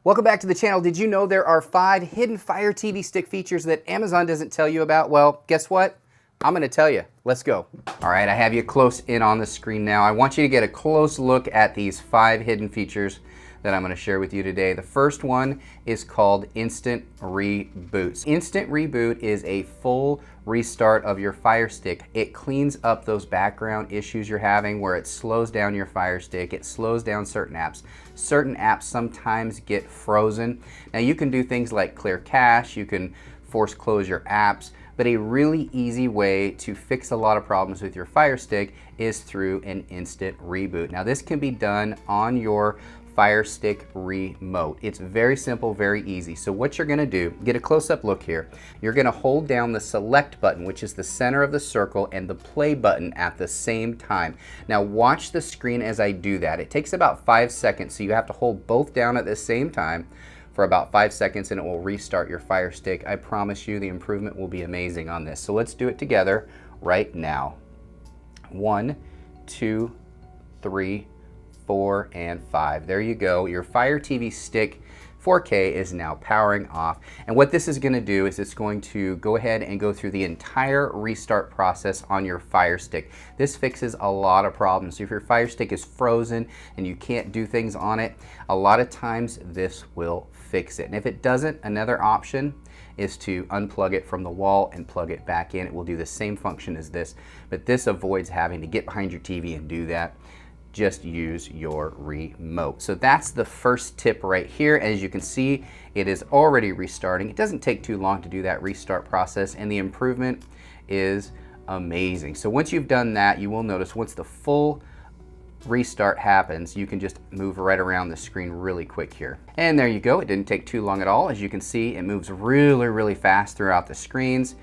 Welcome back to the channel. Did you know there are 5 hidden Fire TV Stick features that Amazon doesn't tell you about? Well, guess what? I'm going to tell you. Let's go. All right, I have you close in on the screen now. I want you to get a close look at these 5 hidden features that I'm going to share with you today. The first one is called Instant Reboots. Instant Reboot is a full restart of your Fire Stick. It cleans up those background issues you're having where it slows down your Fire Stick. It slows down certain apps. Certain apps sometimes get frozen. Now you can do things like clear cache, you can force close your apps, but a really easy way to fix a lot of problems with your Fire Stick is through an instant reboot. Now this can be done on your Fire Stick remote. It's very simple, very easy. So what you're gonna do, get a close-up look here. You're gonna hold down the select button, which is the center of the circle, and the play button at the same time. Now watch the screen as I do that. It takes about 5 seconds, so you have to hold both down at the same time for about 5 seconds and it will restart your Fire Stick. I promise you the improvement will be amazing on this. So let's do it together right now. 1, 2, 3, 4, and 5. There you go. Your Fire TV Stick 4K is now powering off. And what this is going to do is it's going to go ahead and go through the entire restart process on your Fire Stick. This fixes a lot of problems. So if your Fire Stick is frozen and you can't do things on it, a lot of times this will fix it. And if it doesn't, another option is to unplug it from the wall and plug it back in. It will do the same function as this, but this avoids having to get behind your TV and do that. Just use your remote. So that's the first tip right here. As you can see, it is already restarting. It doesn't take too long to do that restart process, and the improvement is amazing. So once you've done that, you will notice once the full restart happens, you can just move right around the screen really quick here. And there you go. It didn't take too long at all. As you can see, it moves really, really fast throughout the screens.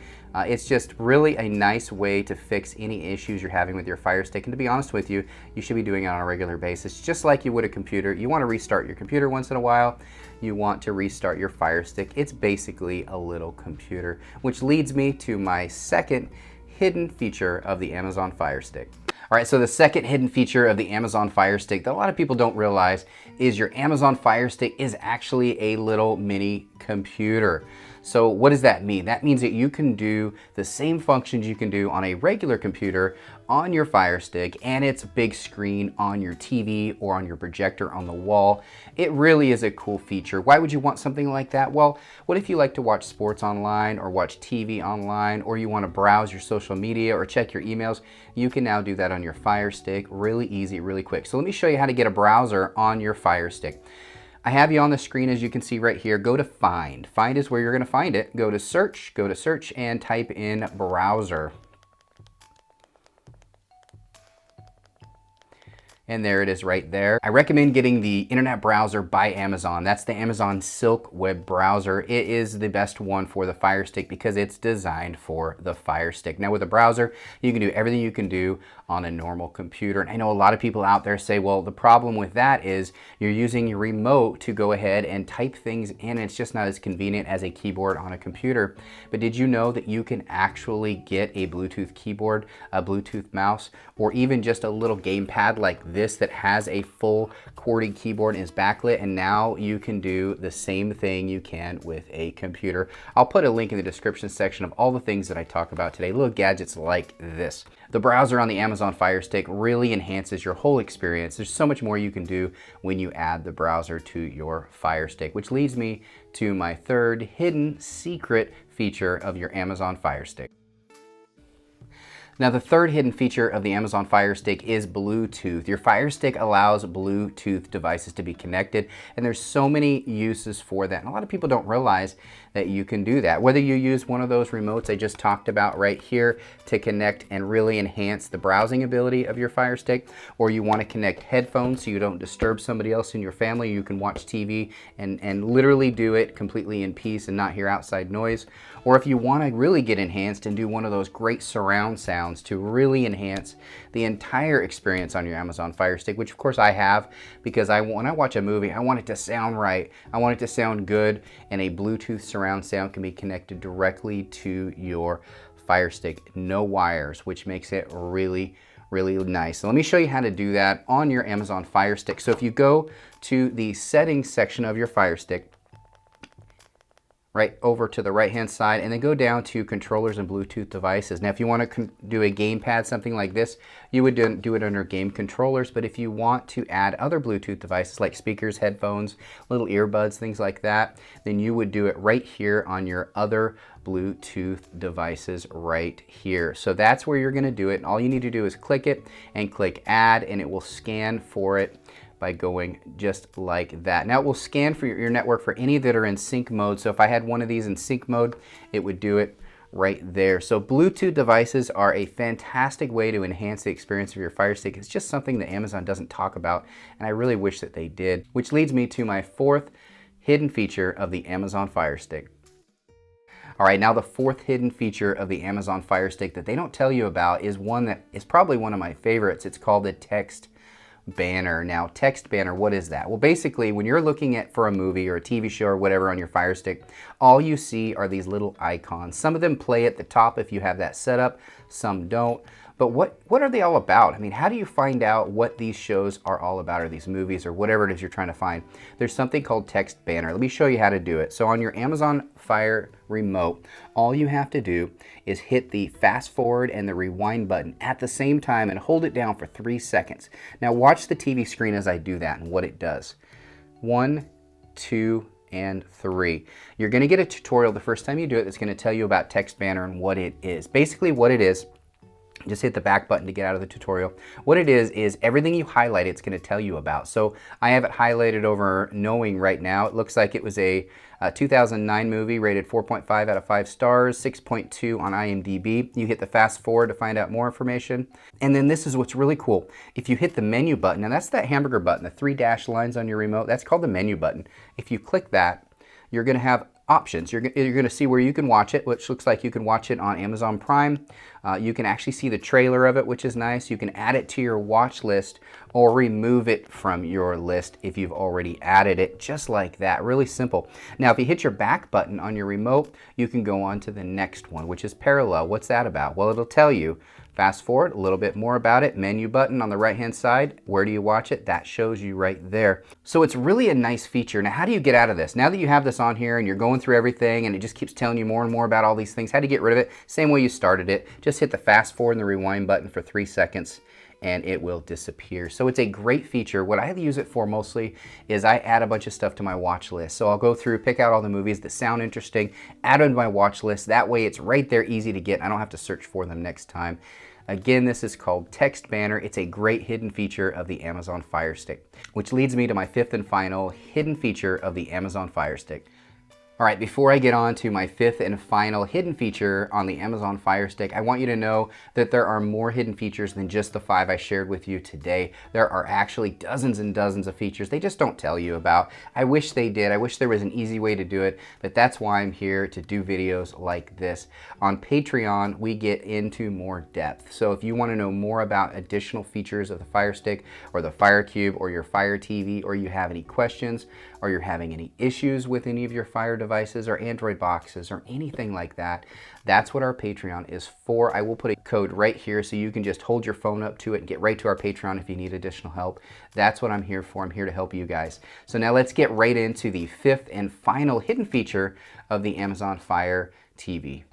It's just really a nice way to fix any issues you're having with your Fire Stick. And to be honest with you, you should be doing it on a regular basis, just like you would a computer. You want to restart your computer once in a while. You want to restart your Fire Stick. It's basically a little computer, which leads me to my second hidden feature of the Amazon Fire Stick. All right, so the second hidden feature of the Amazon Fire Stick that a lot of people don't realize is your Amazon Fire Stick is actually a little mini computer. So what does that mean? That means that you can do the same functions you can do on a regular computer on your Fire Stick, and it's a big screen on your TV or on your projector on the wall. It really is a cool feature. Why would you want something like that? Well, what if you like to watch sports online or watch TV online, or you want to browse your social media or check your emails? You can now do that on your Fire Stick. Really easy, really quick. So let me show you how to get a browser on your Fire Stick. I have you on the screen, as you can see right here. Go to Find. Find is where you're going to find it. Go to Search, and type in Browser. And there it is right there. I recommend getting the Internet Browser by Amazon. That's the Amazon Silk Web Browser. It is the best one for the Fire Stick because it's designed for the Fire Stick. Now with a browser, you can do everything you can do on a normal computer. And I know a lot of people out there say, well, the problem with that is you're using your remote to go ahead and type things in. It's just not as convenient as a keyboard on a computer. But did you know that you can actually get a Bluetooth keyboard, a Bluetooth mouse, or even just a little gamepad like this that has a full QWERTY keyboard and is backlit, and now you can do the same thing you can with a computer. I'll put a link in the description section of all the things that I talk about today, little gadgets like this. The browser on the Amazon Fire Stick really enhances your whole experience. There's so much more you can do when you add the browser to your Fire Stick, which leads me to my third hidden secret feature of your Amazon Fire Stick. Now the third hidden feature of the Amazon Fire Stick is Bluetooth. Your Fire Stick allows Bluetooth devices to be connected, and there's so many uses for that. And a lot of people don't realize that you can do that. Whether you use one of those remotes I just talked about right here to connect and really enhance the browsing ability of your Fire Stick, or you want to connect headphones so you don't disturb somebody else in your family, you can watch TV and literally do it completely in peace and not hear outside noise. Or if you want to really get enhanced and do one of those great surround sounds to really enhance the entire experience on your Amazon Fire Stick, which of course I have, because when I watch a movie, I want it to sound right. I want it to sound good, and a Bluetooth surround sound can be connected directly to your Fire Stick. No wires, which makes it really, really nice. So let me show you how to do that on your Amazon Fire Stick. So if you go to the settings section of your Fire Stick, right over to the right hand side, and then go down to controllers and Bluetooth devices. Now if you want to do a gamepad, something like this, you would do it under game controllers, but if you want to add other Bluetooth devices like speakers, headphones, little earbuds, things like that, then you would do it right here on your other Bluetooth devices right here. So that's where you're going to do it, and all you need to do is click it and click add, and it will scan for it by going just like that. Now it will scan for your network for any that are in sync mode. So if I had one of these in sync mode, it would do it right there. So Bluetooth devices are a fantastic way to enhance the experience of your Fire Stick. It's just something that Amazon doesn't talk about, and I really wish that they did. Which leads me to my fourth hidden feature of the Amazon Fire Stick. All right, now the fourth hidden feature of the Amazon Fire Stick that they don't tell you about is one that is probably one of my favorites. It's called the text banner. Now, text banner, what is that? Well, basically, when you're looking at for a movie or a TV show or whatever on your Fire Stick, all you see are these little icons. Some of them play at the top if you have that set up, some don't. But what are they all about? I mean, how do you find out what these shows are all about, or these movies, or whatever it is you're trying to find? There's something called text banner. Let me show you how to do it. So on your Amazon Fire remote, all you have to do is hit the fast forward and the rewind button at the same time and hold it down for 3 seconds. Now watch the TV screen as I do that and what it does. 1, 2, and 3. You're going to get a tutorial the first time you do it that's going to tell you about text banner and what it is. Basically what it is, just hit the back button to get out of the tutorial. What it is everything you highlight it's going to tell you about. So I have it highlighted over knowing right now. It looks like it was a 2009 movie rated 4.5 out of 5 stars, 6.2 on IMDb. You hit the fast forward to find out more information. And then this is what's really cool. If you hit the menu button, and that's that hamburger button, the 3 dashed lines on your remote, that's called the menu button. If you click that, you're going to have options. You're going to see where you can watch it, which looks like you can watch it on Amazon Prime. You can actually see the trailer of it, which is nice. You can add it to your watch list or remove it from your list if you've already added it, just like that. Really simple. Now, if you hit your back button on your remote, you can go on to the next one, which is parallel. What's that about? Well, it'll tell you. Fast forward, a little bit more about it. Menu button on the right-hand side. Where do you watch it? That shows you right there. So it's really a nice feature. Now, how do you get out of this? Now that you have this on here and you're going through everything and it just keeps telling you more and more about all these things, how do you get rid of it? Same way you started it. Just hit the fast forward and the rewind button for 3 seconds and it will disappear. So it's a great feature. What I use it for mostly is I add a bunch of stuff to my watch list. So I'll go through, pick out all the movies that sound interesting, add them to my watch list. That way it's right there, easy to get. I don't have to search for them next time. Again, this is called Text Banner. It's a great hidden feature of the Amazon Fire Stick, which leads me to my fifth and final hidden feature of the Amazon Fire Stick. All right, before I get on to my fifth and final hidden feature on the Amazon Fire Stick, I want you to know that there are more hidden features than just the 5 I shared with you today. There are actually dozens and dozens of features they just don't tell you about. I wish they did. I wish there was an easy way to do it, but that's why I'm here to do videos like this. On Patreon, we get into more depth. So if you want to know more about additional features of the Fire Stick or the Fire Cube or your Fire TV, or you have any questions, or you're having any issues with any of your Fire devices or Android boxes or anything like that, that's what our Patreon is for. I will put a code right here so you can just hold your phone up to it and get right to our Patreon if you need additional help. That's what I'm here for. I'm here to help you guys. So now let's get right into the fifth and final hidden feature of the Amazon Fire TV.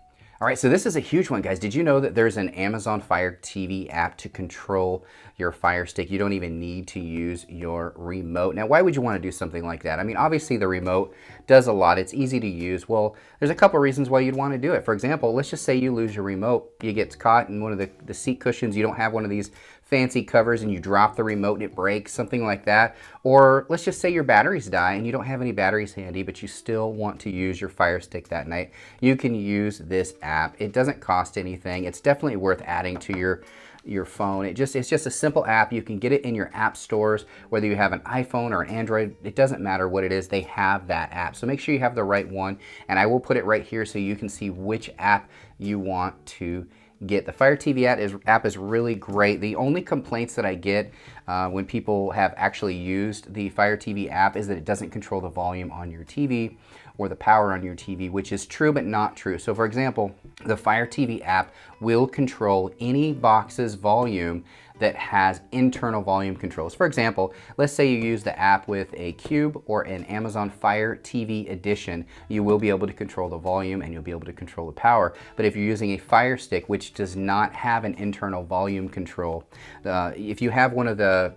All right, so this is a huge one, guys. Did you know that there's an Amazon Fire TV app to control your Fire Stick? You don't even need to use your remote. Now, why would you want to do something like that? I mean, obviously the remote does a lot. It's easy to use. Well, there's a couple reasons why you'd want to do it. For example, let's just say you lose your remote. You get caught in one of the seat cushions. You don't have one of these fancy covers and you drop the remote and it breaks, something like that. Or let's just say your batteries die and you don't have any batteries handy, but you still want to use your Fire Stick that night. You can use this app. It doesn't cost anything. It's definitely worth adding to your phone. It's just a simple app. You can get it in your app stores, whether you have an iPhone or an Android. It doesn't matter what it is, they have that app. So make sure you have the right one, and I will put it right here so you can see which app you want to get. The Fire TV app is really great. The only complaints that I get when people have actually used the Fire TV app is that it doesn't control the volume on your TV or the power on your TV, which is true but not true. So for example, the Fire TV app will control any box's volume that has internal volume controls. For example, let's say you use the app with a Cube or an Amazon Fire TV edition, you will be able to control the volume and you'll be able to control the power. But if you're using a Firestick, which does not have an internal volume control, if you have one of the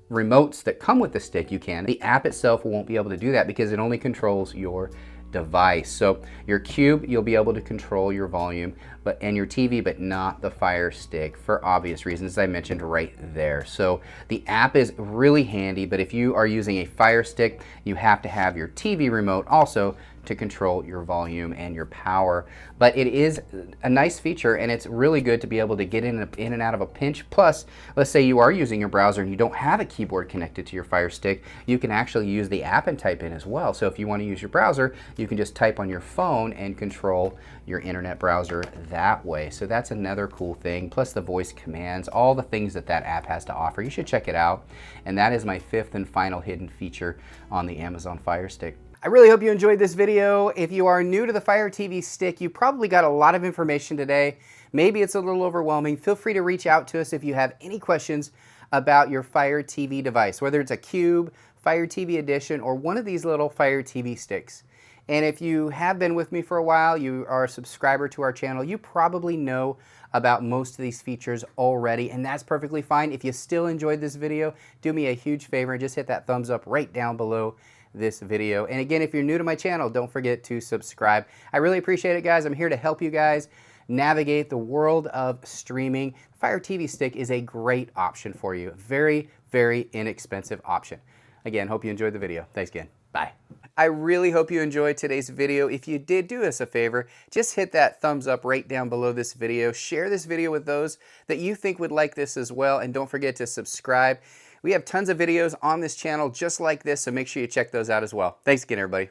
remotes that come with the stick, you can. The app itself won't be able to do that because it only controls your device. So your Cube, you'll be able to control your volume and your TV, but not the Fire Stick for obvious reasons, as I mentioned right there. So the app is really handy, but if you are using a Fire Stick, you have to have your TV remote also to control your volume and your power. But it is a nice feature, and it's really good to be able to get in and out of a pinch. Plus, let's say you are using your browser and you don't have a keyboard connected to your Fire Stick, you can actually use the app and type in as well. So if you want to use your browser, you can just type on your phone and control your internet browser that way. So that's another cool thing, plus the voice commands, all the things that that app has to offer. You should check it out. And that is my 5th and final hidden feature on the Amazon Fire Stick. I really hope you enjoyed this video. If you are new to the Fire TV Stick, you probably got a lot of information today. Maybe it's a little overwhelming. Feel free to reach out to us if you have any questions about your Fire TV device, whether it's a Cube, Fire TV Edition, or one of these little Fire TV sticks. And if you have been with me for a while, you are a subscriber to our channel, you probably know about most of these features already, and that's perfectly fine. If you still enjoyed this video, do me a huge favor and just hit that thumbs up right down below this video. And again, if you're new to my channel, don't forget to subscribe. I really appreciate it, guys. I'm here to help you guys navigate the world of streaming. Fire TV Stick is a great option for you. Very, very inexpensive option. Again, hope you enjoyed the video. Thanks again. Bye. I really hope you enjoyed today's video. If you did, do us a favor, just hit that thumbs up right down below this video. Share this video with those that you think would like this as well, and don't forget to subscribe. We have tons of videos on this channel just like this, so make sure you check those out as well. Thanks again, everybody.